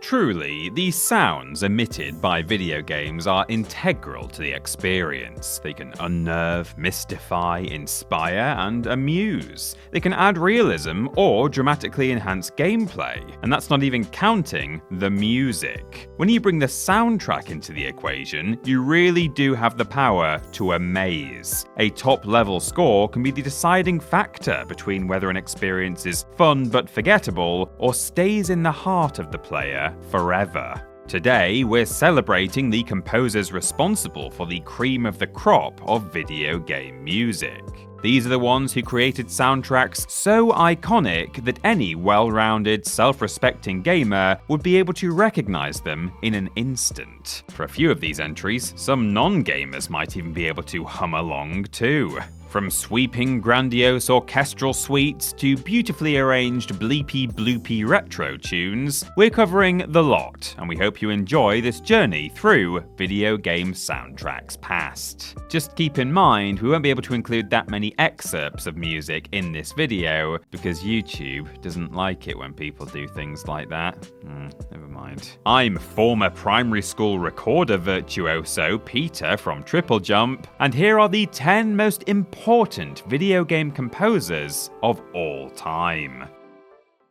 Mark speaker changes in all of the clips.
Speaker 1: Truly, the sounds emitted by video games are integral to the experience. They can unnerve, mystify, inspire, and amuse. They can add realism or dramatically enhance gameplay, and that's not even counting the music. When you bring the soundtrack into the equation, you really do have the power to amaze. A top-level score can be the deciding factor between whether an experience is fun but forgettable, or stays in the heart of the player forever. Today, we're celebrating the composers responsible for the cream of the crop of video game music. These are the ones who created soundtracks so iconic that any well-rounded, self-respecting gamer would be able to recognize them in an instant. For a few of these entries, some non-gamers might even be able to hum along too. From sweeping, grandiose orchestral suites to beautifully arranged bleepy-bloopy retro tunes, we're covering the lot, and we hope you enjoy this journey through video game soundtracks past. Just keep in mind, we won't be able to include that many excerpts of music in this video, because YouTube doesn't like it when people do things like that. Never mind. I'm former primary school recorder virtuoso Peter from TripleJump, and here are the 10 most important video game composers of all time.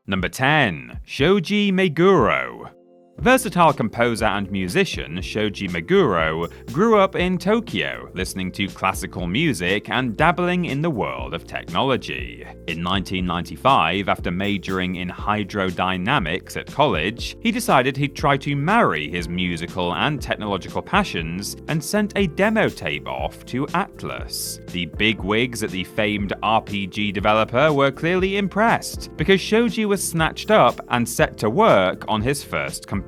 Speaker 1: Number 10. Shoji Meguro. Versatile composer and musician Shoji Meguro grew up in Tokyo, listening to classical music and dabbling in the world of technology. In 1995, after majoring in hydrodynamics at college, he decided he'd try to marry his musical and technological passions and sent a demo tape off to Atlus. The bigwigs at the famed RPG developer were clearly impressed, because Shoji was snatched up and set to work on his first composing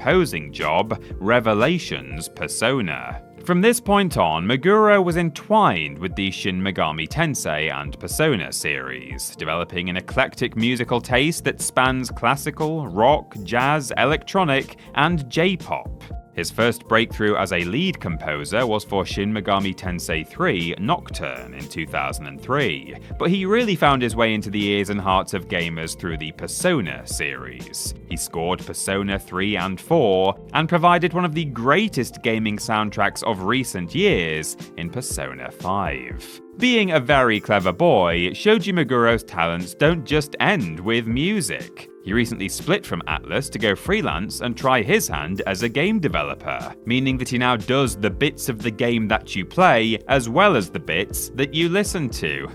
Speaker 1: job, Revelations Persona. From this point on, Meguro was entwined with the Shin Megami Tensei and Persona series, developing an eclectic musical taste that spans classical, rock, jazz, electronic, and J-pop. His first breakthrough as a lead composer was for Shin Megami Tensei 3 Nocturne in 2003, but he really found his way into the ears and hearts of gamers through the Persona series. He scored Persona 3 and 4, and provided one of the greatest gaming soundtracks of recent years in Persona 5. Being a very clever boy, Shoji Meguro's talents don't just end with music. He recently split from Atlus to go freelance and try his hand as a game developer, meaning that he now does the bits of the game that you play as well as the bits that you listen to.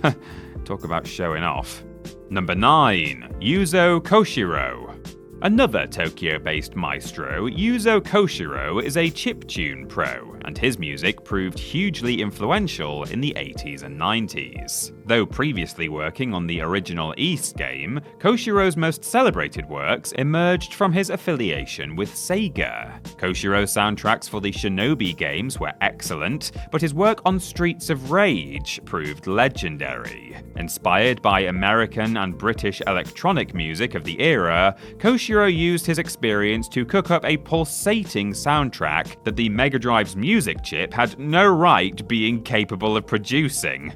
Speaker 1: Talk about showing off. Number 9. Yuzo Koshiro. Another Tokyo-based maestro, Yuzo Koshiro is a chiptune pro, and his music proved hugely influential in the 80s and 90s. Though previously working on the original East game, Koshiro's most celebrated works emerged from his affiliation with Sega. Koshiro's soundtracks for the Shinobi games were excellent, but his work on Streets of Rage proved legendary. Inspired by American and British electronic music of the era, Koshiro used his experience to cook up a pulsating soundtrack that the Mega Drive's music chip had no right being capable of producing.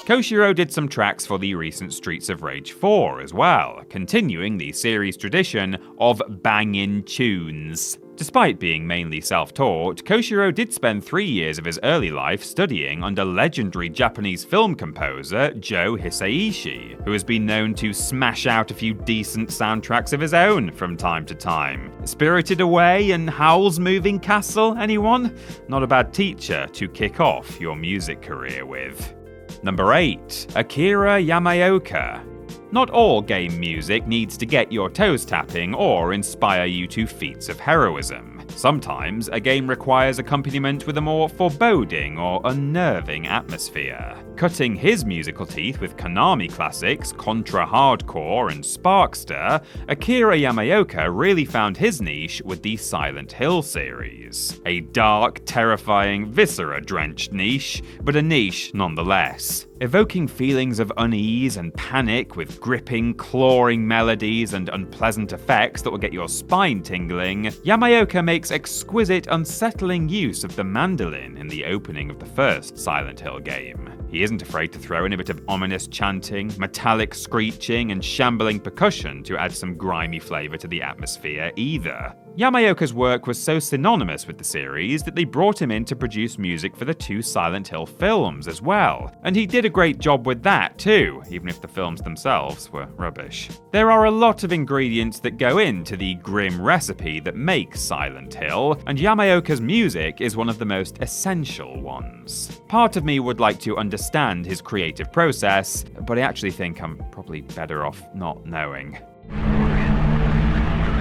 Speaker 1: Koshiro did some tracks for the recent Streets of Rage 4 as well, continuing the series' tradition of bangin' tunes. Despite being mainly self-taught, Koshiro did spend 3 years of his early life studying under legendary Japanese film composer Joe Hisaishi, who has been known to smash out a few decent soundtracks of his own from time to time. Spirited Away and Howl's Moving Castle, anyone? Not a bad teacher to kick off your music career with. Number 8. Akira Yamaoka. Not all game music needs to get your toes tapping or inspire you to feats of heroism. Sometimes a game requires accompaniment with a more foreboding or unnerving atmosphere. Cutting his musical teeth with Konami classics Contra Hardcore and Sparkster, Akira Yamaoka really found his niche with the Silent Hill series. A dark, terrifying, viscera-drenched niche, but a niche nonetheless. Evoking feelings of unease and panic with gripping, clawing melodies and unpleasant effects that will get your spine tingling, Yamaoka makes exquisite, unsettling use of the mandolin in the opening of the first Silent Hill game. He isn't afraid to throw in a bit of ominous chanting, metallic screeching, and shambling percussion to add some grimy flavour to the atmosphere either. Yamaoka's work was so synonymous with the series that they brought him in to produce music for the 2 Silent Hill films as well, and he did a great job with that too, even if the films themselves were rubbish. There are a lot of ingredients that go into the grim recipe that makes Silent Hill, and Yamaoka's music is one of the most essential ones. Part of me would like to understand his creative process, but I actually think I'm probably better off not knowing.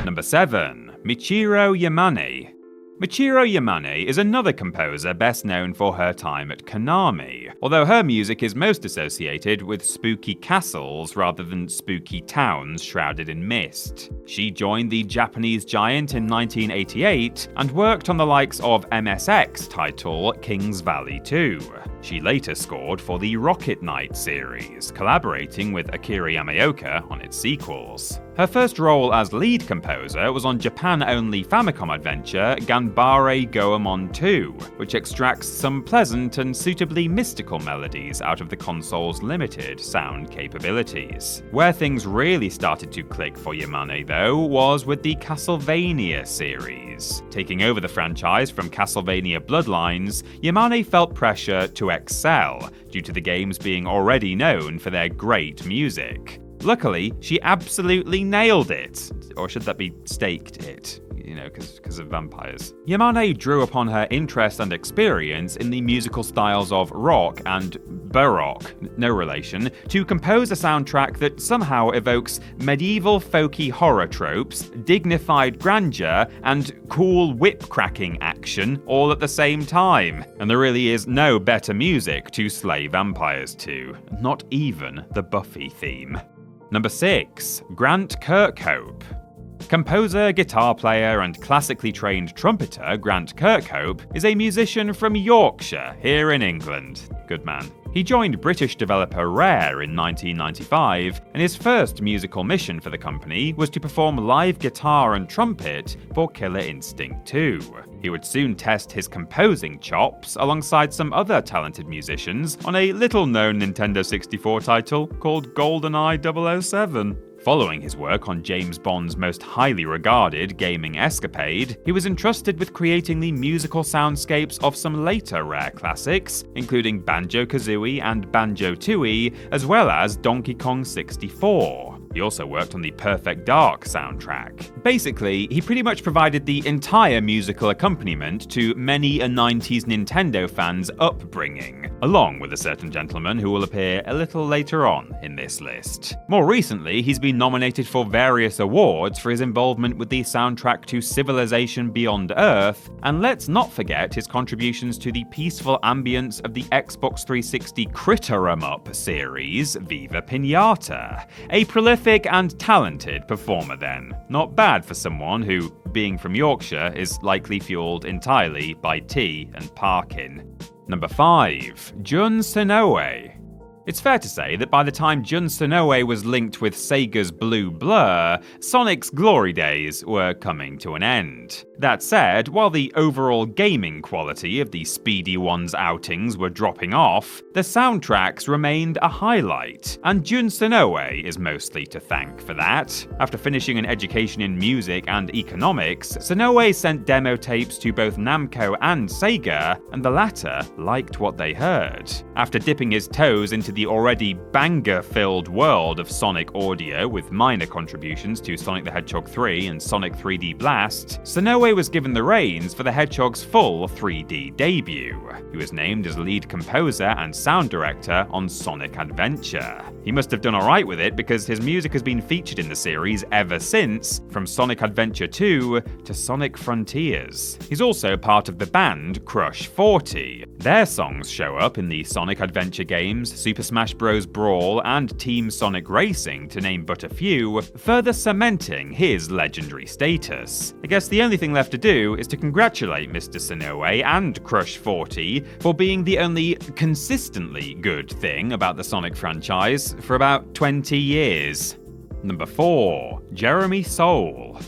Speaker 1: Number 7. Michiru Yamane. Michiru Yamane is another composer best known for her time at Konami, although her music is most associated with spooky castles rather than spooky towns shrouded in mist. She joined the Japanese giant in 1988 and worked on the likes of MSX title King's Valley 2. She later scored for the Rocket Knight series, collaborating with Akira Yamaoka on its sequels. Her first role as lead composer was on Japan-only Famicom adventure Ganbare Goemon 2, which extracts some pleasant and suitably mystical melodies out of the console's limited sound capabilities. Where things really started to click for Yamane, though, was with the Castlevania series. Taking over the franchise from Castlevania Bloodlines, Yamane felt pressure to excel, due to the games being already known for their great music. Luckily, she absolutely nailed it. Or should that be staked it? Because of vampires. Yamane drew upon her interest and experience in the musical styles of rock and baroque, no relation, to compose a soundtrack that somehow evokes medieval folky horror tropes, dignified grandeur, and cool whip-cracking action all at the same time. And there really is no better music to slay vampires to, not even the Buffy theme. Number 6. Grant Kirkhope. Composer, guitar player, and classically trained trumpeter Grant Kirkhope is a musician from Yorkshire, here in England. Good man. He joined British developer Rare in 1995, and his first musical mission for the company was to perform live guitar and trumpet for Killer Instinct 2. He would soon test his composing chops alongside some other talented musicians on a little-known Nintendo 64 title called GoldenEye 007. Following his work on James Bond's most highly regarded gaming escapade, he was entrusted with creating the musical soundscapes of some later Rare classics, including Banjo-Kazooie and Banjo-Tooie, as well as Donkey Kong 64. He also worked on the Perfect Dark soundtrack. Basically, he pretty much provided the entire musical accompaniment to many a 90s Nintendo fans' upbringing, along with a certain gentleman who will appear a little later on in this list. More recently, he's been nominated for various awards for his involvement with the soundtrack to Civilization Beyond Earth, and let's not forget his contributions to the peaceful ambience of the Xbox 360 Critter-em-up series, Viva Pinata. A prolific and talented performer then. Not bad for someone who, being from Yorkshire, is likely fueled entirely by tea and parking. Number 5. Jun Senoue. It's fair to say that by the time Jun Senoue was linked with Sega's Blue Blur, Sonic's glory days were coming to an end. That said, while the overall gaming quality of the Speedy One's outings were dropping off, the soundtracks remained a highlight, and Jun Senoue is mostly to thank for that. After finishing an education in music and economics, Senoue sent demo tapes to both Namco and Sega, and the latter liked what they heard. After dipping his toes into the already banger-filled world of Sonic audio with minor contributions to Sonic the Hedgehog 3 and Sonic 3D Blast, Senoue was given the reins for the Hedgehog's full 3D debut. He was named as lead composer and sound director on Sonic Adventure. He must have done alright with it because his music has been featured in the series ever since, from Sonic Adventure 2 to Sonic Frontiers. He's also part of the band Crush 40. Their songs show up in the Sonic Adventure games, Super Smash Bros. Brawl, and Team Sonic Racing, to name but a few, further cementing his legendary status. I guess the only thing left to do is to congratulate Mr. Senoue and Crush 40 for being the only consistently good thing about the Sonic franchise for about 20 years. Number 4. Jeremy Soule.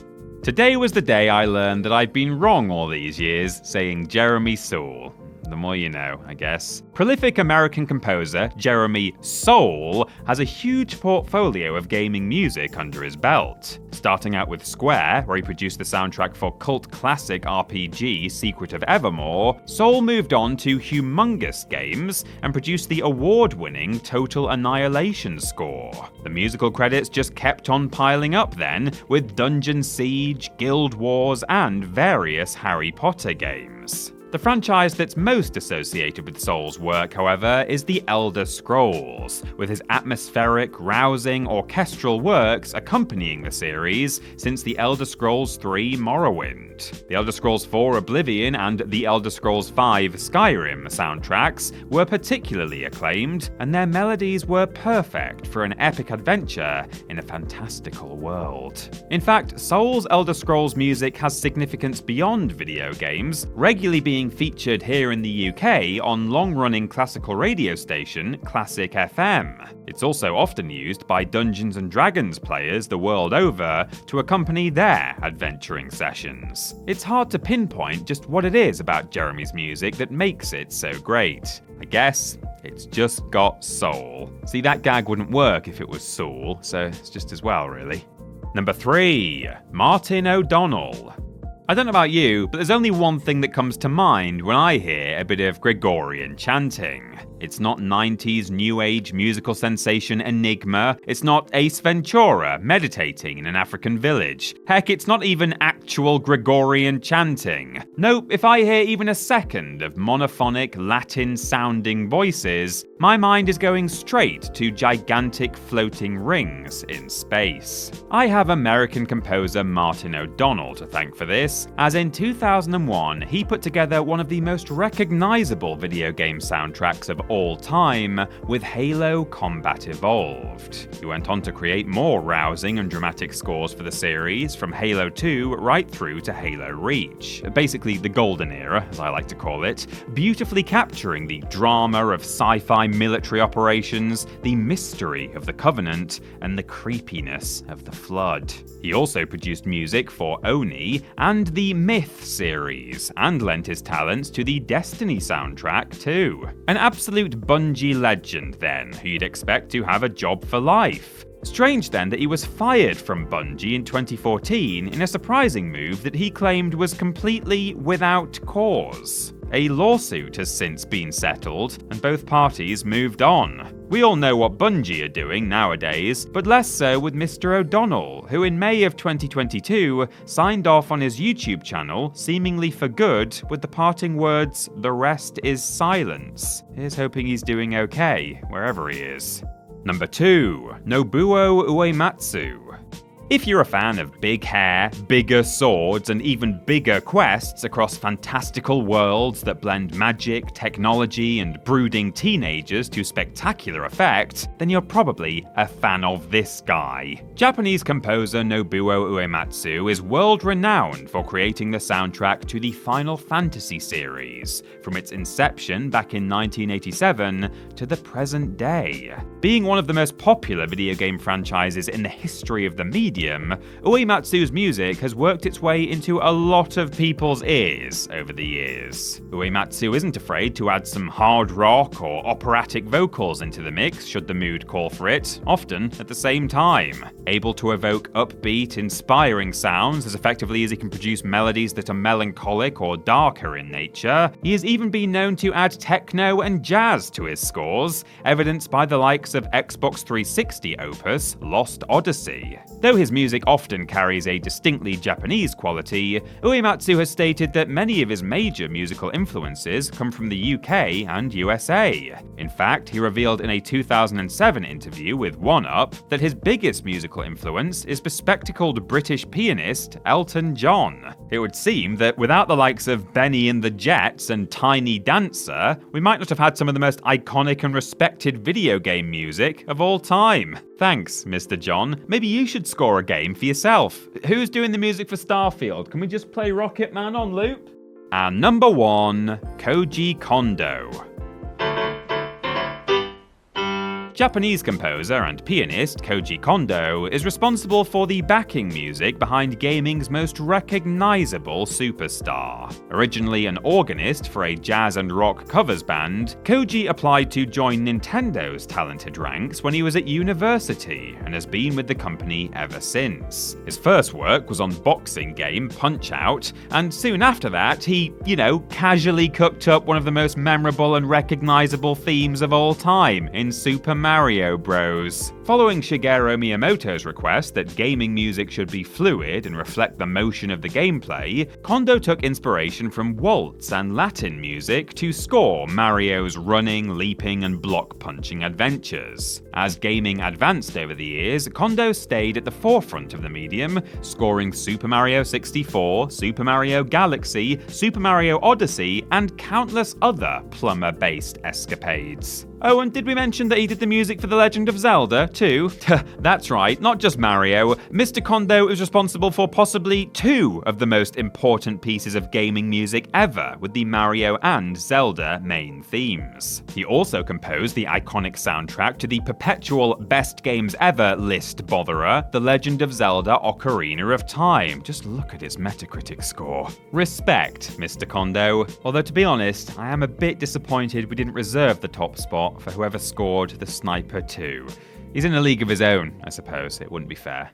Speaker 1: Today was the day I learned that I've been wrong all these years saying Jeremy Soule. the more you know, I guess. Prolific American composer Jeremy Soule has a huge portfolio of gaming music under his belt. Starting out with Square, where he produced the soundtrack for cult classic RPG Secret of Evermore, Soule moved on to humongous games and produced the award-winning Total Annihilation score. The musical credits just kept on piling up then, with Dungeon Siege, Guild Wars, and various Harry Potter games. The franchise that's most associated with Soule's work, however, is The Elder Scrolls, with his atmospheric, rousing, orchestral works accompanying the series since The Elder Scrolls III Morrowind. The Elder Scrolls IV Oblivion and The Elder Scrolls V Skyrim soundtracks were particularly acclaimed, and their melodies were perfect for an epic adventure in a fantastical world. In fact, Soule's Elder Scrolls music has significance beyond video games, regularly being featured here in the UK on long-running classical radio station Classic FM. It's also often used by Dungeons & Dragons players the world over to accompany their adventuring sessions. It's hard to pinpoint just what it is about Jeremy's music that makes it so great. I guess it's just got soul. See, that gag wouldn't work if it was Soule, so it's just as well, really. Number 3. Martin O'Donnell. I don't know about you, but there's only one thing that comes to mind when I hear a bit of Gregorian chanting. It's not 90s new age musical sensation Enigma, it's not Ace Ventura meditating in an African village. Heck, it's not even actual Gregorian chanting. Nope, if I hear even a second of monophonic Latin-sounding voices, my mind is going straight to gigantic floating rings in space. I have American composer Martin O'Donnell to thank for this, as in 2001 he put together one of the most recognizable video game soundtracks of all time with Halo Combat Evolved. He went on to create more rousing and dramatic scores for the series, from Halo 2 right through to Halo Reach, basically the golden era, as I like to call it, beautifully capturing the drama of sci-fi military operations, the mystery of the Covenant, and the creepiness of the Flood. He also produced music for Oni and the Myth series, and lent his talents to the Destiny soundtrack too. An absolute Bungie legend then, who you'd expect to have a job for life. Strange then that he was fired from Bungie in 2014 in a surprising move that he claimed was completely without cause. A lawsuit has since been settled, and both parties moved on. We all know what Bungie are doing nowadays, but less so with Mr. O'Donnell, who in May of 2022 signed off on his YouTube channel, seemingly for good, with the parting words, "The rest is silence." Here's hoping he's doing okay, wherever he is. Number 2. Nobuo Uematsu. If you're a fan of big hair, bigger swords, and even bigger quests across fantastical worlds that blend magic, technology, and brooding teenagers to spectacular effect, then you're probably a fan of this guy. Japanese composer Nobuo Uematsu is world-renowned for creating the soundtrack to the Final Fantasy series, from its inception back in 1987 to the present day. Being one of the most popular video game franchises in the history of the medium, Uematsu's music has worked its way into a lot of people's ears over the years. Uematsu isn't afraid to add some hard rock or operatic vocals into the mix should the mood call for it, often at the same time. Able to evoke upbeat, inspiring sounds as effectively as he can produce melodies that are melancholic or darker in nature, he has even been known to add techno and jazz to his scores, evidenced by the likes of Xbox 360 opus Lost Odyssey. Though his music often carries a distinctly Japanese quality, Uematsu has stated that many of his major musical influences come from the UK and USA. In fact, he revealed in a 2007 interview with 1UP that his biggest musical influence is bespectacled British pianist Elton John. It would seem that without the likes of Benny and the Jets and Tiny Dancer, we might not have had some of the most iconic and respected video game music of all time. Thanks, Mr. John. Maybe you should score a game for yourself. Who's doing the music for Starfield? Can we just play Rocket Man on loop? And number 1, Koji Kondo. Japanese composer and pianist Koji Kondo is responsible for the backing music behind gaming's most recognizable superstar. Originally an organist for a jazz and rock covers band, Koji applied to join Nintendo's talented ranks when he was at university and has been with the company ever since. His first work was on boxing game Punch-Out!, and soon after that he, casually cooked up one of the most memorable and recognizable themes of all time in Super Mario Bros. Following Shigeru Miyamoto's request that gaming music should be fluid and reflect the motion of the gameplay, Kondo took inspiration from waltz and Latin music to score Mario's running, leaping, and block-punching adventures. As gaming advanced over the years, Kondo stayed at the forefront of the medium, scoring Super Mario 64, Super Mario Galaxy, Super Mario Odyssey, and countless other plumber-based escapades. Oh, and did we mention that he did the music for The Legend of Zelda, too? That's right, not just Mario. Mr. Kondo is responsible for possibly 2 of the most important pieces of gaming music ever, with the Mario and Zelda main themes. He also composed the iconic soundtrack to the perpetual Best Games Ever list botherer, The Legend of Zelda Ocarina of Time. Just look at its Metacritic score. Respect, Mr. Kondo. Although to be honest, I am a bit disappointed we didn't reserve the top spot for whoever scored The Sniper 2. He's in a league of his own, I suppose. It wouldn't be fair.